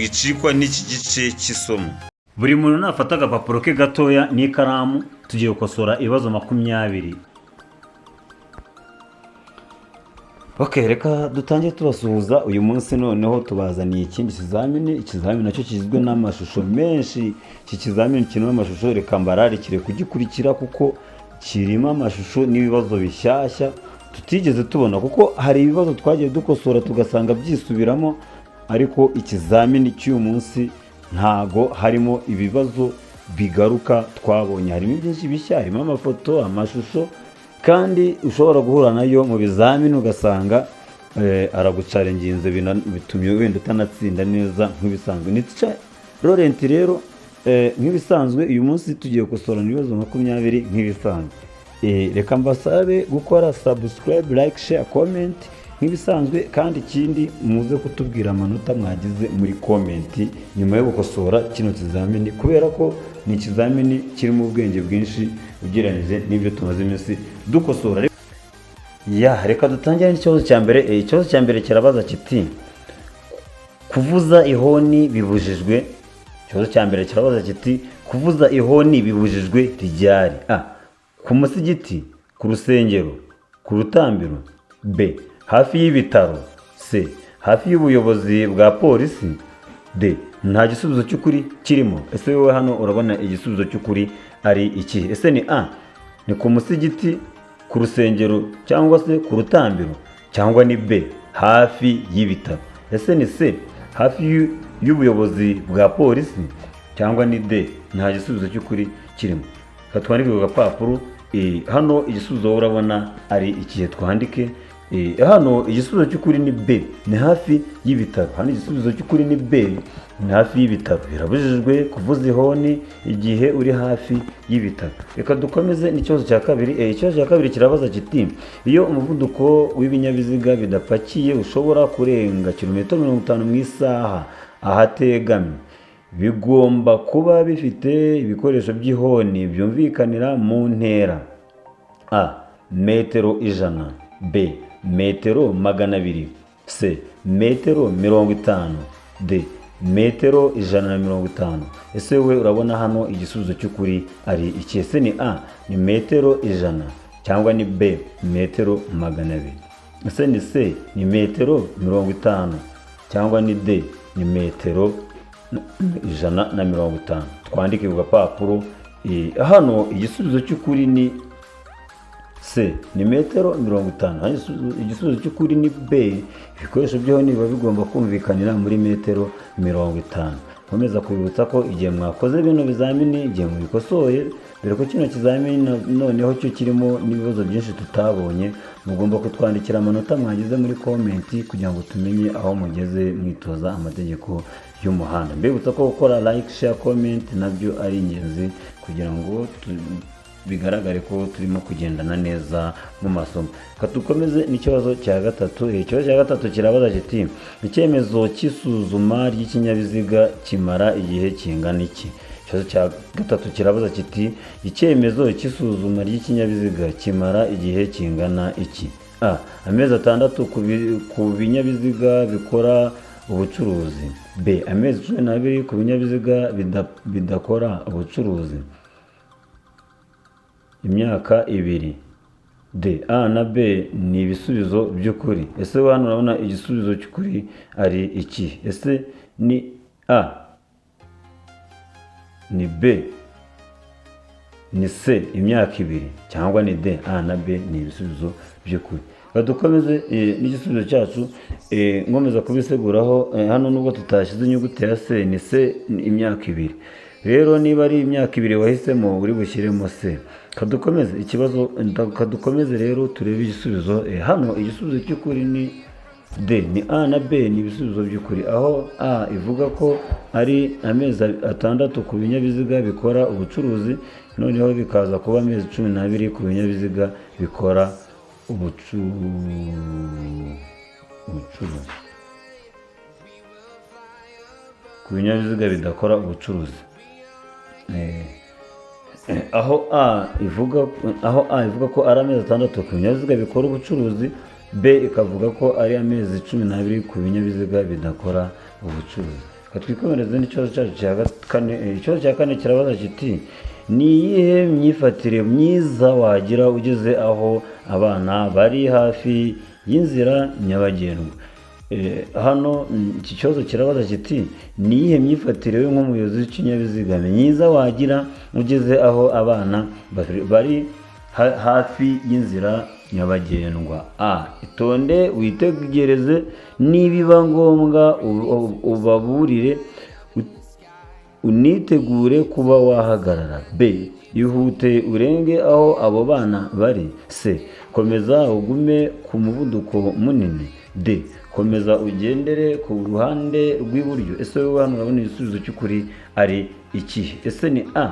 wicikwa n'iki gice cy'isomo. Buri muntu nafata agapapuro ke gatoya n'ikaramu tugiye gukosora ibibazo 20. Reka dutangiye tubasuhuza. Uyu munsi noneho tubazaniye ikindi ikizamini nacyo kigizwe n'amashusho menshi. Iki kizamini kirimo amashusho, reka mbararikire kugikurikira kuko kirimo amashusho n'ibibazo bishyashya tutigeze tubona, kuko hari ibibazo twagiye dukosora tugasanga byisubiramo, ariko ikizamini cy'uyu munsi ntago harimo ibibazo bigaruka twabonye. Harimo byinshi bishya, harimo amafoto, amashusho, kandi ushobora guhura nayo mu bizamini ugasanga aragucarenginze bitumye wenda utanatsinda neza nk'ibisanzwe. Ni Teacher Laurent rero nk'ibisanzwe uyu munsi tugiye gukosora ibibazo 20 nk'ibisanzwe. Reka mbasabe gukora subscribe, like, share, comment nk'ibisanzwe, kandi ikindi muze kutubwira amanota mwagize muri comment nyuma yo gukosora kino kizamini, kubera ko ni ikizamini kirimo ubwenge bwinshi ugereranyije n'ibyo tumaze iminsi dukosora. Reka dutangire n'ikibazo cya mbere. Ikibazo cya mbere kirabaza kiti kuvuza ihoni bibujijwe. Ikibazo cya mbere kirabaza kiti kuvuza ihoni bibujijwe ryari? Ku musigiti, ku rusengero, ku rutambiro, B hafi y'ibitaro, C hafi y'ubuyobozi bwa polisi, D nta gisubizo cy'ukuri kirimo. Ese wowe hano urabona igisubizo cy'ukuri ari iki? Ese ni A ni ku musigiti, ku rusengero, cyangwa se ku rutambiro, cyangwa ni B hafi y'ibitaro? Ese ni C hafi y'ubuyobozi bwa polisi, cyangwa ni D nta gisubizo cy'ukuri kirimo? Twandike ku gapapuro. Hano igisubizo urabona ari ikihe? Twandike hano igisubizo cy'ukuri ni B, ni hafi y'ibitaro. Hano igisubizo cy'ukuri ni B, ni hafi y'ibitaro. Birabujijwe kuvuza ihoni igihe uri hafi y'ibitaro. Reka dukomeze n'ikibazo cya kabiri. Ikibazo cya kabiri kirabaza kiti iyo umuvuduko w'ibinyabiziga bidapakiye ushobora kurenga kilometero 50 mu isaha ahategamye, bigomba kuba bifite ibikoresho by'ihoni byumvikanira mu ntera: A metero 100, B metero 200, C metero 50, D metero 150. Ese we urabona hano igisubizo cy'ukuri ari iki? Ese ni A ni metero 100, cyangwa ni B metero 200? Ese ni C ni metero 50, cyangwa ni D ni metero 150? Twandike ku gapapuro. Hano igisubizo cy'ukuri ni C ni metero 50. Igisubizo cy'ukuri ni B, ibikoresho by'ihoni biba bigomba kumvikanira muri metero 50. Nkomeza kubibutsa ko igihe mwakoze bino bizamini, igihe mubikosoye, dore ko kino kizamini noneho cyo kirimo n'ibibazo byinshi tutabonye, mugomba kutwandikira amanota mwagize muri comment kugira ngo tumenye aho mugeze mwitoza amategeko y'umuhanda. Mbibutsa ko gukora like, share, comment nabyo ari ingenzi kugira ngo bigaragare ko turimo kugendana neza mu masomo. Dukomeze n'ikibazo cya gatatu. Ikibazo cya gatatu kirabaza kiti icyemezo cy'isuzuma ry'ikinyabiziga kimara igihe kingana iki? Ikibazo cya gatatu kirabaza kiti icyemezo cy'isuzuma ry'ikinyabiziga kimara igihe kingana iki? A amezi 6 ku binyabiziga bikora ubucuruzi, B amezi 12 ku binyabiziga bidakora ubucuruzi, imyaka 2, D A na B ni ibisubizo by'ukuri. Ese hano urabona igisubizo cy'ukuri ari iki? Ese ni A ni B ni C imyaka 2, cyangwa ni D A na B ni ibisubizo by'ukuri? Dukomeze n'igisubizo cyacu. Nkomeza kubiseguraho. Hano nubwo tutashyize inyuguti ya C, ni C imyaka 2. Rero niba ari imyaka 2 wahisemo uri bushyiremo C. Kadukomeze ikibazo. Kadukomeze rero turebe igisubizo. Hano igisubizo cy'ukuri ni D, ni A na B ni ibisubizo by'ukuri. Aho A ivuga ko ari amezi 6 ku binyabiziga bikora ubucuruzi, noneho bikaza kuba amezi 12 ku binyabiziga bikora ubucuruzi. Ku binyabiziga bidakora ubucuruzi. Aho A ivuga ko ari amezi 6 ku binyabiziga bikora ubucuruzi, B ikavuga ko ari amezi 12 ku binyabiziga bidakora ubucuruzi. twikomereze n'ikibazo cyacu cya kane. Ikibazo cya kane kirabaza kiti ni iyihe myifatire myiza wagira ugeze aho abana bari hafi y'inzira nyabagendwa? Hano iki kibazo kirabaza kiti ni iyihe myifatire we nk'umuyobozi w'ikinyabiziga myiza wagira ugeze aho abana bari hafi y'inzira nyabagendwa? Itonde witegereze, nibiba ngombwa ubaburire, unitegure kuba wahagarara. B, ihute urenge aho abo bana bari. C, komeza ugume ku muvuduko munini. D, komeza ugendere ku ruhande rw'iburyo. Ese wowe hano urabona igisubizo cy'ukuri ari ikihe? Ese ni A,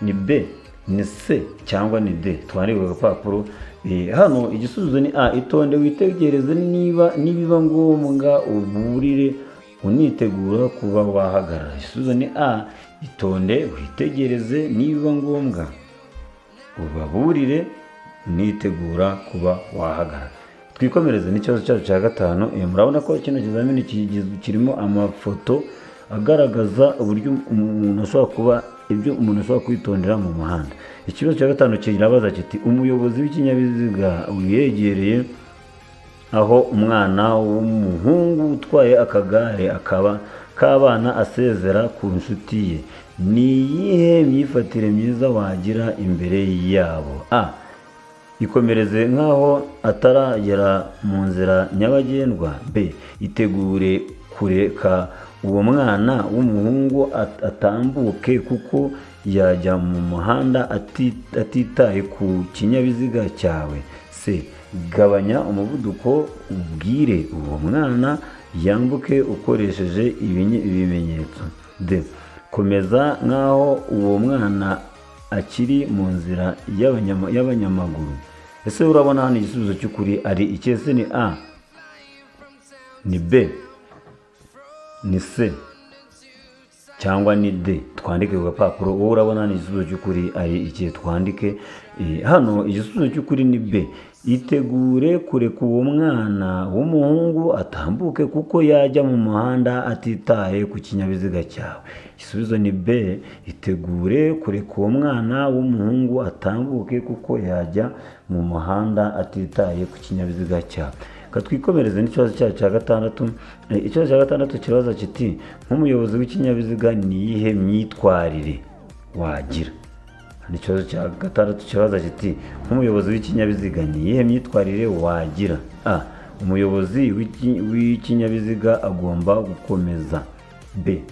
ni B, ni C cyangwa ni D? Twandike ku gapapuro. Hano igisubizo ni A. Itonde witegereze, nibiba ngombwa uburire, unitegura kuba wahagarara. Igisubizo ni A. Itonde witegereze, nibiba ngombwa ubaburire, unitegura kuba wahagarara. Twikomereze n'ikibazo cyacu cya gatanu. Murabona ko kino kizamini kirimo amafoto agaragaza uburyo umuntu ashobora kwitondera mu muhanda. Ikibazo cya gatanu kirabaza kiti umuyobozi w'ikinyabiziga wiyegereye aho umwana w'umuhungu utwaye akagare k'abana asezera ku nshuti ye, ni iyihe myifatire myiza wagira imbere yabo? A, ikomereze nk'aho ataragera mu nzira nyabagendwa. B, itegure kureka uwo mwana w'umuhungu atambuke kuko yajya mu muhanda atitaye ku kinyabiziga cyawe. C, gabanya umuvuduko ubwire uwo mwana yambuke ukoresheje ibimenyetso. D, komeza nk'aho uwo mwana akiri mu nzira y'abanyamaguru. Ese urabona hano igisubizo cy'ukuri ari iki? Ese ni A, ni B, ni C cyangwa ni D? Twandike ku gapapuro. Wowe urabona hano igisubizo cy'ukuri ari iki? Twandike. Hano igisubizo cy'ukuri ni B. Itegure kureka uwo mwana w'umuhungu atambuke kuko yajya mu muhanda atitaye ku kinyabiziga cyawe. Igisubizo ni B. Itegure kureka uwo mwana w'umuhungu atambuke kuko yajya mu muhanda atitaye ku kinyabiziga cyawe. Twikomereze n'ikibazo cyacu cya gatandatu. Ikibazo cya gatandatu kirabaza kiti nk'umuyobozi w'ikinyabiziga ni iyihe myitwarire wagira? Ikibazo cya gatandatu kirabaza kiti nk'umuyobozi w'ikinyabiziga ni iyihe myitwarire wagira? A, umuyobozi w'ikinyabiziga agomba gukomeza. B,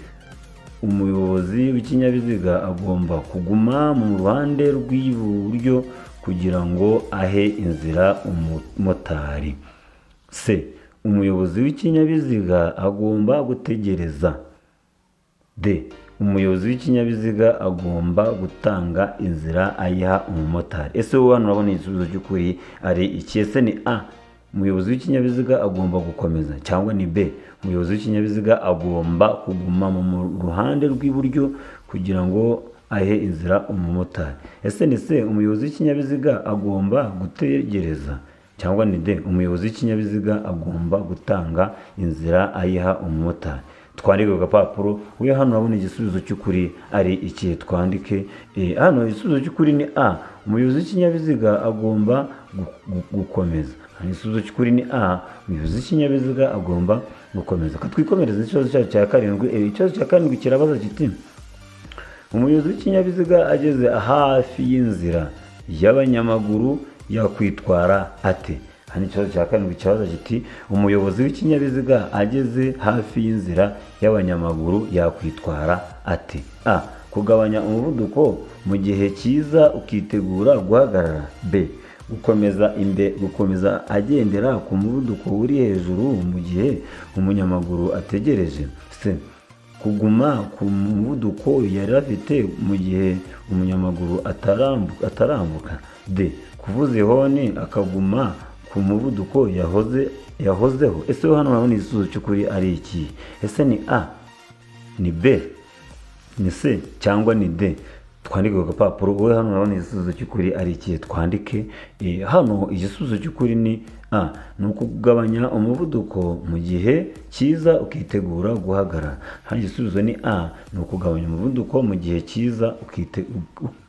umuyobozi w'ikinyabiziga agomba kuguma mu ruhande rw'iburyo kugira ngo ahe inzira umumotari. C, umuyobozi w'ikinyabiziga agomba gutegereza. D, umuyobozi w'ikinyabiziga agomba gutanga inzira ayiha umumotari. Ese wowe hano urabona igisubizo cy'ukuri ari iki? Ese ni A, umuyobozi w'ikinyabiziga agomba gukomeza, cyangwa ni B, umuyobozi w'ikinyabiziga agomba kuguma mu ruhande rw'iburyo kugira ngo ahe inzira umumotari? Ese ni C, umuyobozi w'ikinyabiziga agomba gutegereza, cyangwa ni D, umuyobozi w'ikinyabiziga agomba gutanga inzira ayiha umumotari? Twandike ku gapapuro. We hano urabona igisubizo cy'ukuri ari iki? Twandike. Hano igisubizo cy'ukuri ni A, umuyobozi w'ikinyabiziga agomba gukomeza. Igisubizo cy'ukuri ni A, umuyobozi w'ikinyabiziga agomba gukomeza. Twikomereze ikibazo cyacu cya karindwi. Ikibazo cya karindwi kirabaza kiti umuyobozi w'ikinyabiziga ageze hafi y'inzira y'abanyamaguru yakwitwara ate? Hano ikibazo cya karindwi kirabaza kiti umuyobozi w'ikinyabiziga ageze hafi y'inzira y'abanyamaguru yakwitwara ate? A, kugabanya umuvuduko mu gihe cyiza ukitegura guhagarara. B, gukomeza agendera ku muvuduko uri hejuru mu gihe umunyamaguru ategereje. C, kuguma ku muvuduko yari afite mu gihe umunyamaguru atarambuka. D, kuvuza ihoni akaguma ku muvuduko yahozeho. Ese hano urabona igisubizo cy'ukuri ari iki? Ese ni A, ni B, ni C cyangwa ni D? Twandike ku gapapuro. Wowe hano urabona igisubizo cy'ukuri ari iki? Twandike. Hano igisubizo cy'ukuri ni ni ukugabanya umuvuduko mu gihe cyiza ukitegura guhagarara. Hano igisubizo ni ni ukugabanya umuvuduko mu gihe cyiza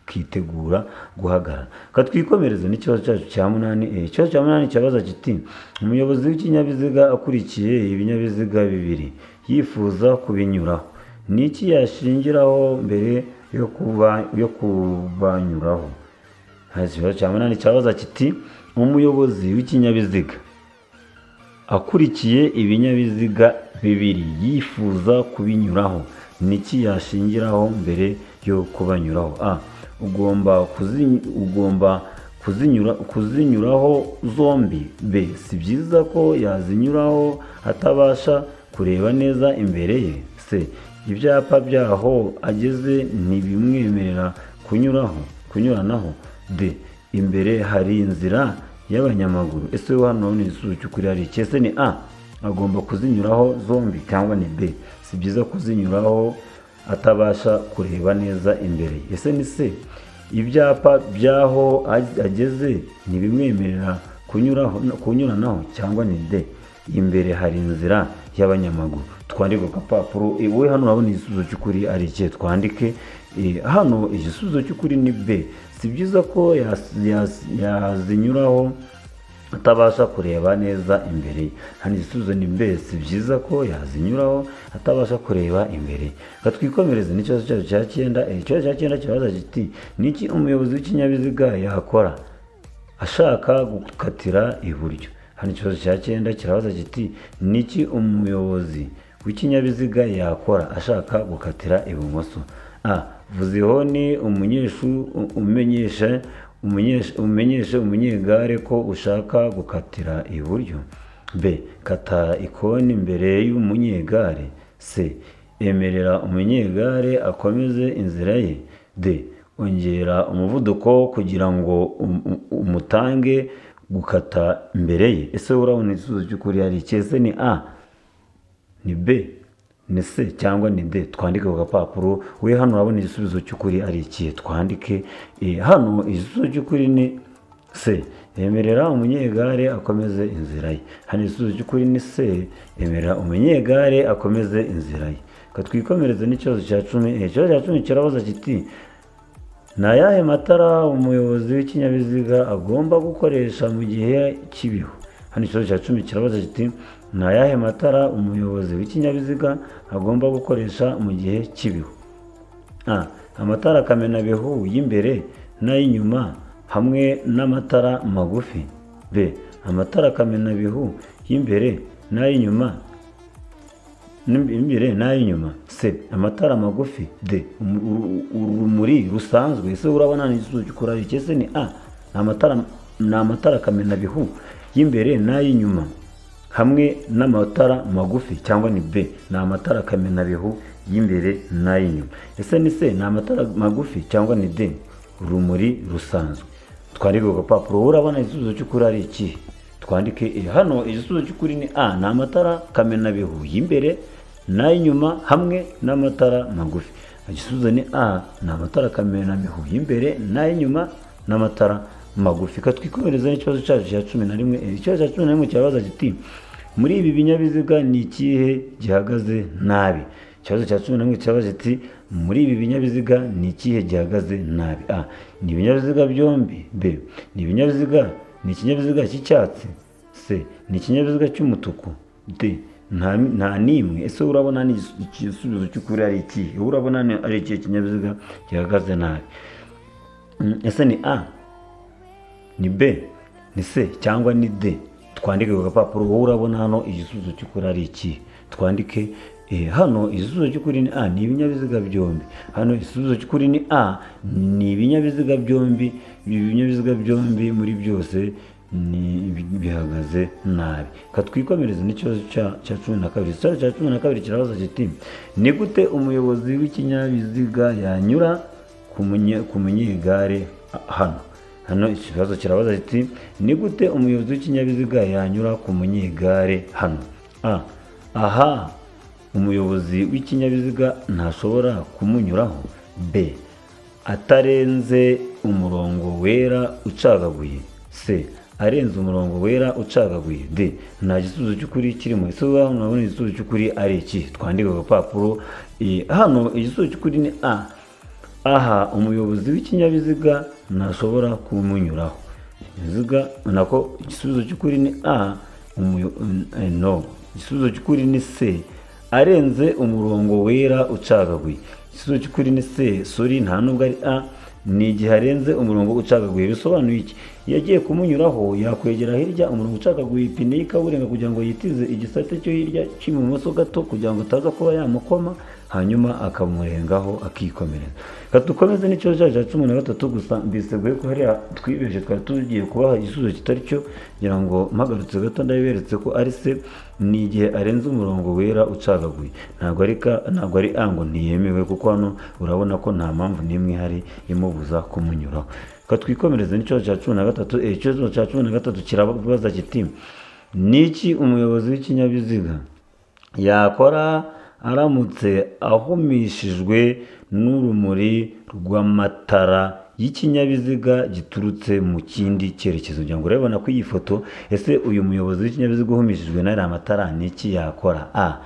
ukitegura guhagarara. Twikomereze n'ikibazo cyacu cya munani. Ikibazo cya munani cyabaza kiti umuyobozi w'ikinyabiziga akurikiye ibinyabiziga bibiri yifuza kubinyuraho, ni iki yashingiraho mbere yo kubanyuraho? Ikibazo cya munani cyabaza kiti umuyobozi w'ikinyabiziga akurikiye ibinyabiziga bibiri yifuza kubinyuraho, ni iki yashingiraho mbere yo kubanyuraho? Ugomba kuzinyuraho zombi. B, si byiza ko yazinyuraho atabasha kureba neza imbere ye. C, ibyapa byaho ageze ntibimwemerera kunyuranaho. D, imbere hari inzira y'abanyamaguru. Ese hano ni igisubizo cy'ukuri ari iki? Ese ni agomba kuzinyuraho zombi cyangwa ni B, si byiza kuzinyuraho atabasha kureba neza imbere? Ese ni C, ibyapa byaho ageze ntibimwemerera kunyuranaho cyangwa ni D, imbere hari inzira y'abanyamaguru? Twandike ku gapapuro. Wowe hano urabona igisubizo cy'ukuri ari iki? Twandike hano igisubizo cy'ukuri ni B, si byiza ko yazinyuraho atabasha kureba neza imbere. Hano igisubizo ni B, si byiza ko yazinyuraho atabasha kureba imbere. Twikomereze n'ikibazo cyacu cya 9. Ikibazo cya 9 kibaza kiti ni iki umuyobozi w'ikinyabiziga yakora ashaka gukatira iburyo? Hano ikibazo cya 9 kirabaza kiti ni iki umuyobozi w'ikinyabiziga yakora ashaka gukatira ibumoso? Vuza ihoni umenyeshe umunyegare ko ushaka gukatira iburyo. B, kata ikoni mbere y'umunyegare. C, emerera umunyegare akomeze inzira ye. D, ongera umuvuduko kugira ngo umutange gukata mbere ye. Ese urabona igisubizo cy'ukuri ari iki? Ese ni ni B, ni C cyangwa ni D? Twandike ku gapapuro. We hano urabona igisubizo cy'ukuri ari iki? Twandike hano igisubizo cy'ukuri ni C, emerera umunyegare akomeze inzira ye. Hano igisubizo cy'ukuri ni C, emerera umunyegare akomeze inzira ye. Twikomereze n'ikibazo cya 10. Ikibazo cya 10 kirabaza kiti ni ayahe matara umuyobozi w'ikinyabiziga agomba gukoresha mu gihe cy'ibihu? Hano ikibazo cya 10 kirabaza kiti ni ayahe matara umuyobozi w'ikinyabiziga agomba gukoresha mu gihe cy'ibihu? Amatara kamenabihu y'imbere n'ay'inyuma hamwe n'amatara magufi. B, amatara kamenabihu y'imbere n'ay'inyuma C, amatara magufi. D, urumuri rusanzwe. Ese urabona ni igisubizo cy'ukuri ari iki? Ese ni ni amatara kamenabihu y'imbere n'ay'inyuma hamwe n'amatara magufi cyangwa ni B, ni amatara kamenabihu y'imbere n'ay'inyuma? Ese ni C, ni amatara magufi cyangwa ni D, urumuri rusanzwe? Twandike ku gapapuro. Urabona igisubizo cy'ukuri ari iki? Twandike hano igisubizo cy'ukuri ni ni amatara kamenabihu y'imbere n'ay'inyuma hamwe n'amatara magufi. Igisubizo ni ni amatara kamenabihu y'imbere n'ay'inyuma n'amatara magufi. Twikomereza n'ikibazo cyacu cya 11. Ikibazo cya 11 kirabaza kiti muri ibi binyabiziga ni ikihe gihagaze nabi? Ikibazo cya 11 kirabaza kiti muri ibi binyabiziga ni ikihe gihagaze nabi? Ni ibinyabiziga byombi. B, ni ikinyabiziga cy'icyatsi. C, ni ikinyabiziga cy'umutuku. D, nta nimwe. Ese urabona ni igisubizo cy'ukuri ari iki? Urabona ari iki kinyabiziga gihagaze nabi? Ese ni ni B, ni C cyangwa ni D? Twandike ku gapapuro. Urabona hano igisubizo cy'ukuri ari iki? Twandike hano igisubizo cy'ukuri ni ni ibinyabiziga byombi. Hano igisubizo cy'ukuri ni ni ibinyabiziga byombi. Ibinyabiziga byombi muri byose ni bihagaze nabi. Twikomereze n'ikibazo cya 12. Ikibazo cya 12 kirabaza kiti ni gute umuyobozi w'ikinyabiziga yanyura ku munyegare? Hano ikibazo kirabaza kiti ni gute umuyobozi w'ikinyabiziga yanyura ku munyegare hano? Umuyobozi w'ikinyabiziga ntashobora kumunyuraho. B, atarenze umurongo wera ucagaguye. C, arenze umurongo wera ucagaguye. D, nta gisubizo cy'ukuri kirimo. Ese urabona igisubizo cy'ukuri ari iki? Twandike ku gapapuro. Hano igisubizo cy'ukuri ni A. Aha umuyobozi w'ikinyabiziga ntashobora kumunyuraho. Igisubizo cy'ukuri ni A. No, igisubizo cy'ukuri ni C. Arenze umurongo wera ucagaguye. Igisubizo cy'ukuri ni C. Sorry, nta nubwo ari A. Ni igihe arenze umurongo ucagaguye. Bisobanuye iki? Iyo agiye kumunyuraho yakwegera hirya umurongo ucagaguye ipine y'ikaburenga kugira ngo yitize igisate cyo hirya cy'ibumoso gato kugira ngo ataza kuba yamukoma, hanyuma akamurengaho akikomereza. Dukomeze n'ikibazo cya 13 gusa mbiseguye ko hariya twibeje twari tugiye kubaha igisubizo kitari cyo, ngira ngo mpagarutse gato ndabiberetse ko ari C. Ni igihe arenze umurongo wera ucagaguye. Ntabwo ari A ngo ntiyemewe, kuko hano urabona ko nta mpamvu n'imwe ihari imubuza kumunyuraho. Twikomereze n'ikibazo cya 13. Ikibazo cya 13 kirabaza kiti niki umuyobozi w'ikinyabiziga yakora aramutse ahumishijwe n'urumuri rw'amatara y'ikinyabiziga giturutse mu kindi cyerekezo? Kugira ngo urabona ko iyi foto, ese uyu muyobozi w'ikinyabiziga uhumishijwe n'ariya matara niki yakora? A,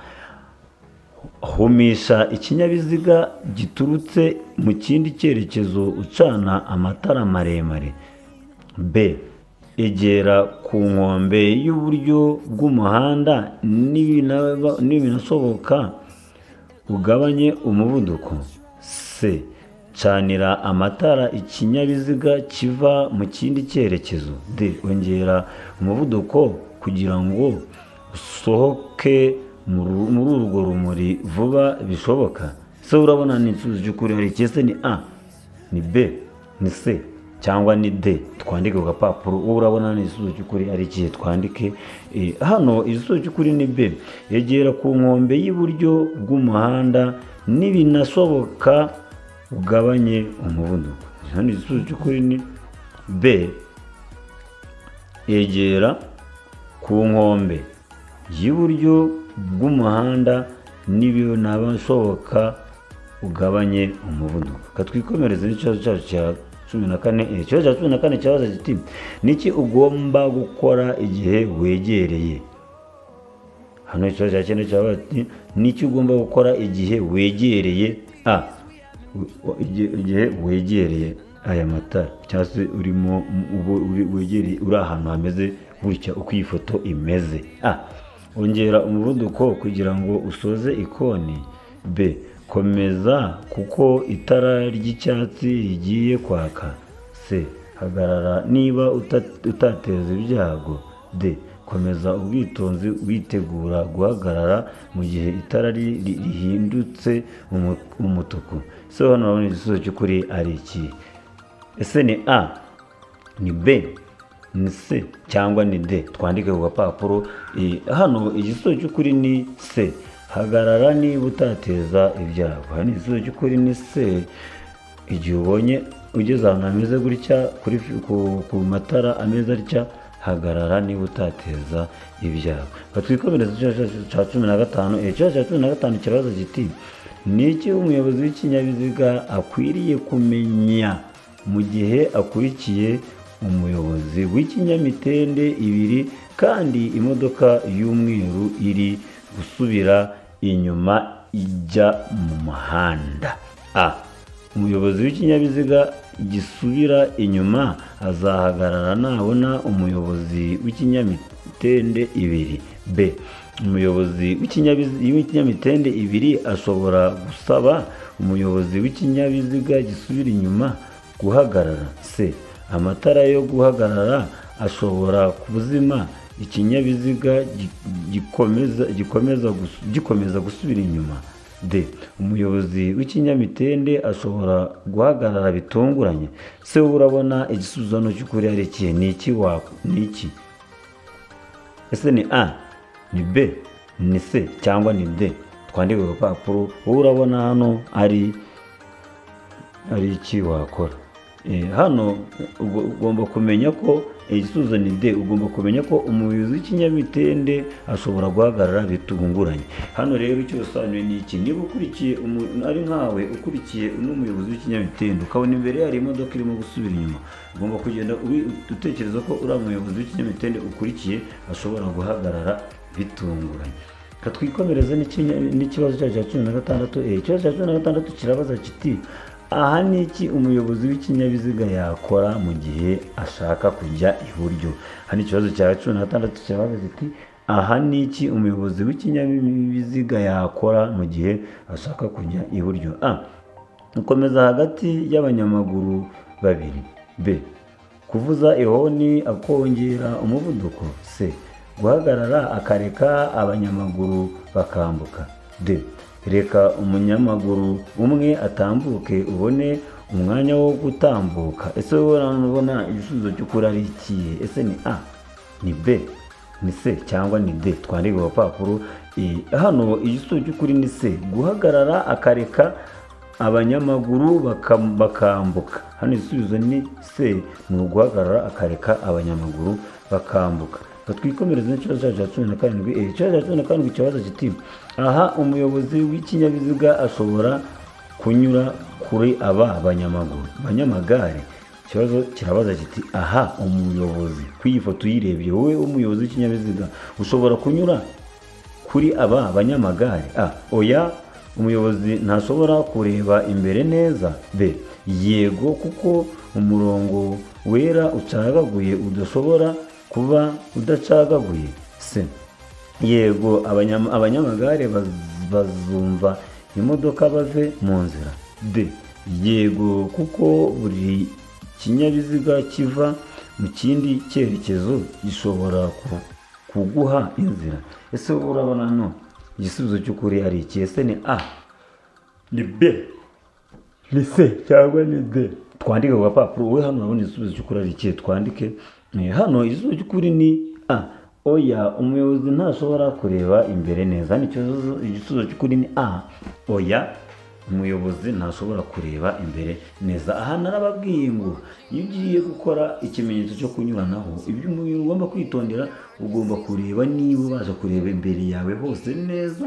humisha ikinyabiziga giturutse mu kindi cyerekezo ucana amatara maremare. B, egera ku nkombe y'uburyo bw'umuhanda n'ibinashoboka ugabanye umuvuduko. C, canira amatara ikinyabiziga kiva mu kindi cyerekezo. D, ongera umuvuduko kugira ngo usohoke muri urwo rumuri vuba bishoboka. So urabona ni igisubizo cy'ukuri ari iki? Ese ni A, ni B, ni C cyangwa ni D? Twandike ku gapapuro. Urabona ni igisubizo cy'ukuri ari iki? Twandike. Hano igisubizo cy'ukuri ni B. Yegera ku nkombe y'iburyo bw'umuhanda n'ibinashoboka ugabanye umuvuduko. Hano igisubizo cy'ukuri ni B. Yegera ku nkombe y'iburyo bw'umuhanda n'ibinashoboka ugabanye umuvuduko. Twikomereze n'ikibazo cyacu cya 14. Ikibazo cya 14 cyabaza kiti niki ugomba gukora igihe wegereye? Hano ikibazo cya 9 cyabaza kiti niki ugomba gukora igihe wegereye? A, igihe wegereye aya matara, cyangwa se urimo wegereye uri ahantu hameze gutya uko iyi foto imeze. A, ongera umuvuduko kugira ngo usoze ikoni. B, komeza kuko itara ry'icyatsi rigiye kwaka. C, hagarara niba utateza ibyago. D, komeza ubwitonzi witegura guhagarara mu gihe itara rihindutse umutuku. So hano urabona igisubizo cy'ukuri ari iki? Ese ni A, ni B, ni C cyangwa ni D? Twandike ku gapapuro. Hano igisubizo cy'ukuri ni C. Hagarara niba utateza ibyago. Hano igisubizo cy'ukuri ni C. Igihe ubonye ugeze ahantu hameze gutya ku matara ameze atya, hagarara niba utateza ibyago. Twikomereze ikibazo cya 15. Ikibazo cya 15 kibazo kiti niki umuyobozi w'ikinyabiziga akwiriye kumenya mu gihe akurikiye umuyobozi w'ikinyamitende ibiri kandi imodoka y'umweru iri gusubira inyuma ijya mu muhanda? A, umuyobozi w'ikinyabiziga gisubira inyuma azahagarara nabona umuyobozi w'ikinyamitende ibiri. B, umuyobozi w'ikinyamitende ibiri ashobora gusaba umuyobozi w'ikinyabiziga gisubira inyuma guhagarara. C, amatara yo guhagarara ashobora kuzima ikinyabiziga gikomeza gusubira inyuma. D, umuyobozi w'ikinyamitende ashobora guhagarara bitunguranye. Se urabona igisubizo cy'ukuri ari iki? Ni iki? Ese ni A, ni B, ni C cyangwa ni D? Twandike ku gapapuro. Urabona hano ari iki wakora? Hano ugomba kumenya ko igisubizo ni D. Ugomba kumenya ko umuyobozi w'ikinyamitende ashobora guhagarara bitunguranye. Hano rero icyo bisobanuye ni iki? Niba ukurikiye ari nkawe ukurikiye n'umuyobozi w'ikinyamitende ukabona imbere hari imodoka irimo gusubira inyuma, ugomba kugenda utekereza ko uriya muyobozi w'ikinyamitende ukurikiye ashobora guhagarara bitunguranye. Twikomereze n'ikibazo cyacu cya 16. Ikibazo cya 16 kirabaza kiti aha ni iki umuyobozi w'ikinyabiziga yakora mu gihe ashaka kujya iburyo? Hano ikibazo cya 16 kirabaza kiti aha ni iki umuyobozi w'ikinyabiziga yakora mu gihe ashaka kujya iburyo? A. Gukomeza hagati y'abanyamaguru babiri. B. Kuvuza ihoni akongera umuvuduko. C. Guhagarara akareka abanyamaguru bakambuka. D. Reka umunyamaguru umwe atambuke ubone umwanya wo gutambuka. Ese wowe urabona igisubizo cy'ukuri ari ikihe? Ese ni A, ni B, ni C cyangwa ni D? Twandike ku rupapuro. Hano igisubizo cy'ukuri ni C. Guhagarara akareka abanyamaguru bakambuka. Hano igisubizo ni C, ni uguhagarara akareka abanyamaguru bakambuka. Twikomereze n'ikibazo cya 17. Ikibazo cya 17 kibaza kiti aha umuyobozi w'ikinyabiziga ashobora kunyura kuri aba banyamagare. Ikibazo kirabaza kiti aha umuyobozi, ku iyi foto uyirebye wowe umuyobozi w'ikinyabiziga ushobora kunyura kuri aba banyamagare? A. Oya, umuyobozi ntashobora kureba imbere neza. B. Yego, kuko umurongo wera ucagaguye udashobora kuba udacagaguye. C. Yego, abanyamagare bazumva imodoka bave mu nzira. D. Yego, kuko buri kinyabiziga kiva mu kindi cyerekezo gishobora kuguha inzira. Ese urabona no igisubizo cy'ukuri ari iki? Ese ni A, ni B, ni C cyangwa ni D? Twandike ku gapapuro. Wowe hano urabona igisubizo cy'ukuri ari iki? Twandike hano igisubizo cy'ukuri ni A. Oya, umuyobozi ntashobora kureba imbere neza. Hano igisubizo cy'ukuri ni A. Oya, umuyobozi ntashobora kureba imbere neza. Aha narababwiye ngo iyo ugiye gukora ikimenyetso cyo kunyuranaho, ibyo ugomba kwitondera, ugomba kureba niba ubasha kureba imbere yawe hose neza,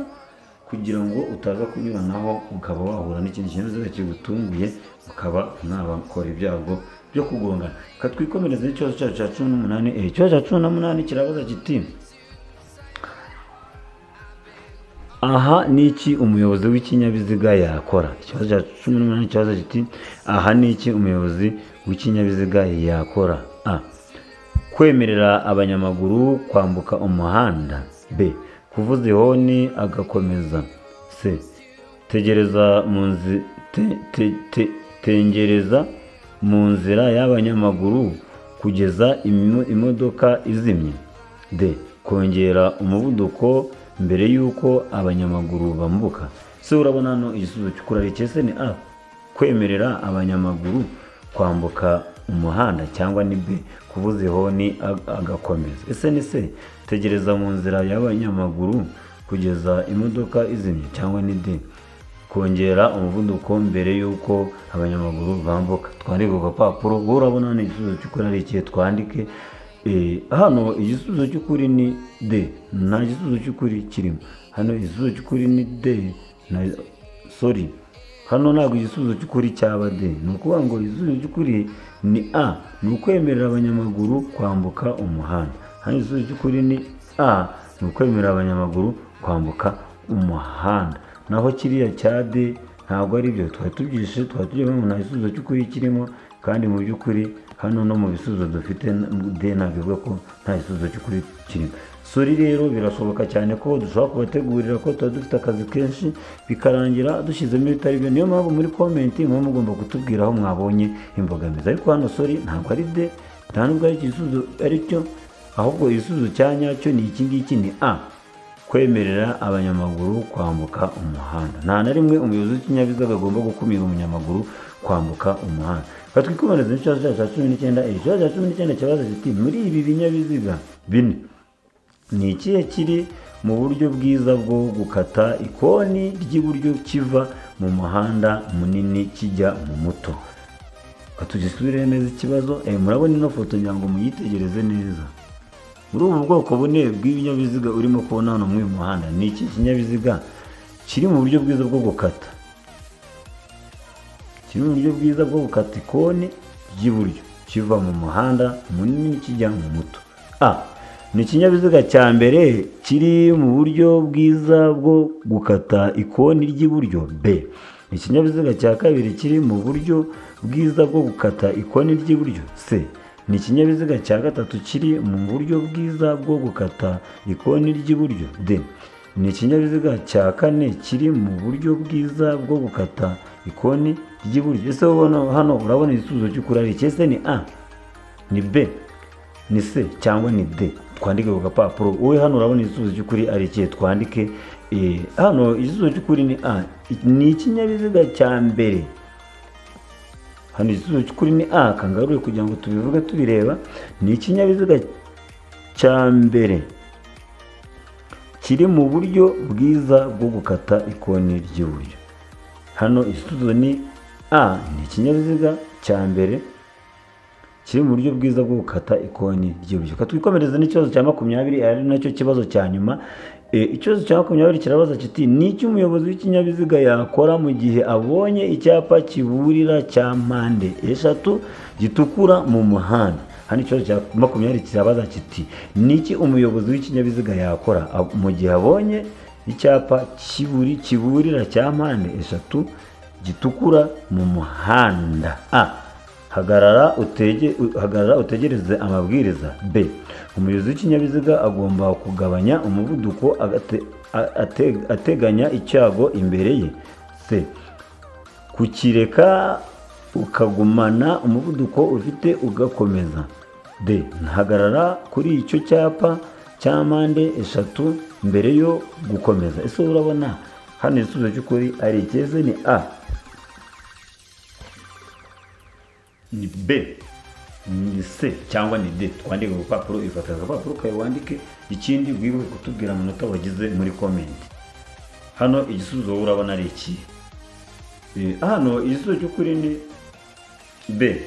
kugira ngo utaza kunyuranaho ukaba wahura n'ikindi kinyabiziga kigutunguye ukaba mwabakora ibyago byo kugongana. Twikomereze n'ikibazo cyacu cya 18. Ikibazo cya 18 kirabaza kiti aha ni iki umuyobozi w'ikinyabiziga yakora? Ikibazo cya 18 kibaza kiti aha ni iki umuyobozi w'ikinyabiziga yakora? A. Kwemerera abanyamaguru kwambuka umuhanda. B. Kuvuza ihoni agakomeza. C. Tengereza mu nzira y'abanyamaguru kugeza imodoka izimye. D. Kongera umuvuduko mbere y'uko abanyamaguru bambuka. Se urabona hano igisubizo cy'ukuri ari iki? Ese ni A. Kwemerera abanyamaguru kwambuka umuhanda cyangwa ni B. Kuvuza ihoni agakomeza. Ese ni C. Tegereza mu nzira y'abanyamaguru kugeza imodoka izimye cyangwa ni D. Kongera umuvuduko mbere y'uko abanyamaguru bambuka. Twandike ku gapapuro. Wowe urabona hano igisubizo cy'ukuri ari iki? Twandike hano igisubizo cy'ukuri ni D. Nta gisubizo cy'ukuri kirimo hano. Igisubizo cy'ukuri ni D. Hano ntabwo igisubizo cy'ukuri cyaba D. Ni ukuvuga ngo igisubizo cy'ukuri ni A. Ni ukwemerera abanyamaguru kwambuka umuhanda. Hano igisubizo cy'ukuri ni A. Ni ukwemerera abanyamaguru kwambuka umuhanda. Naho kiriya cya D ntabwo ari byo. Twari tubyishe, twari tugiye mu nta gisubizo cy'ukuri kirimo, kandi mu by'ukuri hano no mu bisubizo dufite D ntabwo ivuga ko nta gisubizo cy'ukuri kirimo. Rero birashoboka cyane ko dushobora kubategurira ko tuba dufite akazi kenshi bikarangira dushyizemo ibitari byo. Niyo mpamvu muri comment muba mugomba kutubwira aho mwabonye imbogamizi. Ariko hano ntabwo ari D, nta nubwo ari igisubizo ari cyo, ahubwo igisubizo cya nyacyo ni iki ngiki, ni A. Kwemerera abanyamaguru kwambuka umuhanda. Nta na rimwe umuyobozi w'ikinyabiziga agomba gukumira umunyamaguru kwambuka umuhanda. Twikomereze n'ikibazo cya 19. Ikibazo cya 19 kibaza kiti muri ibi binyabiziga bine ni ikihe kiri mu buryo bwiza bwo gukata ikoni ry'iburyo kiva mu muhanda munini kijya mu muto? tugisubire neza ikibazo. Murabona ino foto ngira ngo muyitegereze neza. Muri ubu bwoko bune bw'ibinyabiziga urimo kubona hano muri uyu muhanda, ni iki kinyabiziga kiri mu buryo bwiza bwo gukata? Kiri mu buryo bwiza bwo gukata ikoni ry'iburyo kiva mu muhanda munini kijya mu muto. Ni ikinyabiziga cya mbere kiri mu buryo bwiza bwo gukata ikoni ry'iburyo. B. Ni ikinyabiziga cya kabiri kiri mu buryo bwiza bwo gukata ikoni ry'iburyo. C. Ni ikinyabiziga cya gatatu kiri mu buryo bwiza bwo gukata ikoni ry'iburyo. D. Ni ikinyabiziga cya kane kiri mu buryo bwiza bwo gukata ikoni ry'iburyo. Ese hano urabona igisubizo cy'ukuri ari iki? Ese ni A, ni B, ni C cyangwa ni D? Twandike ku gapapuro. Wowe hano urabona igisubizo cy'ukuri ari iki? Twandike hano igisubizo cy'ukuri ni A. Ni ikinyabiziga cya mbere. Hano igisubizo cy'ukuri ni A. Kangarure kugira ngo tubivuge tubireba. Ni ikinyabiziga cya mbere kiri mu buryo bwiza bwo gukata ikoni ry'iburyo. Hano igisubizo ni A. Ni ikinyabiziga cya mbere kiri mu buryo bwiza bwo gukata ikoni ry'iburyo. Twikomereze n'ikibazo cya 20 ari nacyo kibazo cya nyuma. Ikibazo cya 20 kirabaza kiti ni iki umuyobozi w'ikinyabiziga yakora mu gihe abonye icyapa kiburira cya mpande eshatu gitukura mu muhanda? Hano ikibazo cya 20 kirabaza kiti ni iki umuyobozi w'ikinyabiziga yakora mu gihe abonye icyapa kiburira cya mpande eshatu gitukura mu muhanda? A. Hagarara utegereze amabwiriza. B. Umuyobozi w'ikinyabiziga agomba kugabanya umuvuduko ateganya icyago imbere ye. C. Kukireka ukagumana umuvuduko ufite ugakomeza. D. Hagarara kuri icyo cyapa cya mpande eshatu mbere yo gukomeza. Ese urabona hano igisubizo cy'ukuri ari iki? Ese ni A, ni B, ni C cyangwa ni D? Twandike ku rupapuro. Ifata agapapuro kawe wandike, ikindi wibuke kutubwira amanota wagize muri comment. Hano igisubizo urabona ari iki? Hano igisubizo cy'ukuri ni B.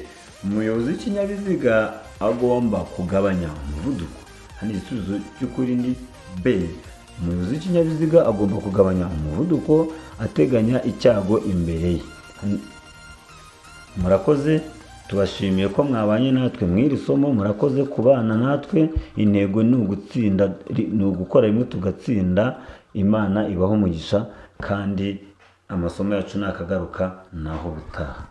Umuyobozi w'ikinyabiziga agomba kugabanya umuvuduko. Hano igisubizo cy'ukuri ni B. Umuyobozi w'ikinyabiziga agomba kugabanya umuvuduko ateganya icyago imbere ye. Murakoze, tubashimiye ko mwabanye natwe mw'iri somo. Murakoze kubana natwe. Intego ni ugutsinda, ni ugukora rimwe tugatsinda. Imana ibaho umugisha kandi amasomo yacu nakagaruka naho butaha.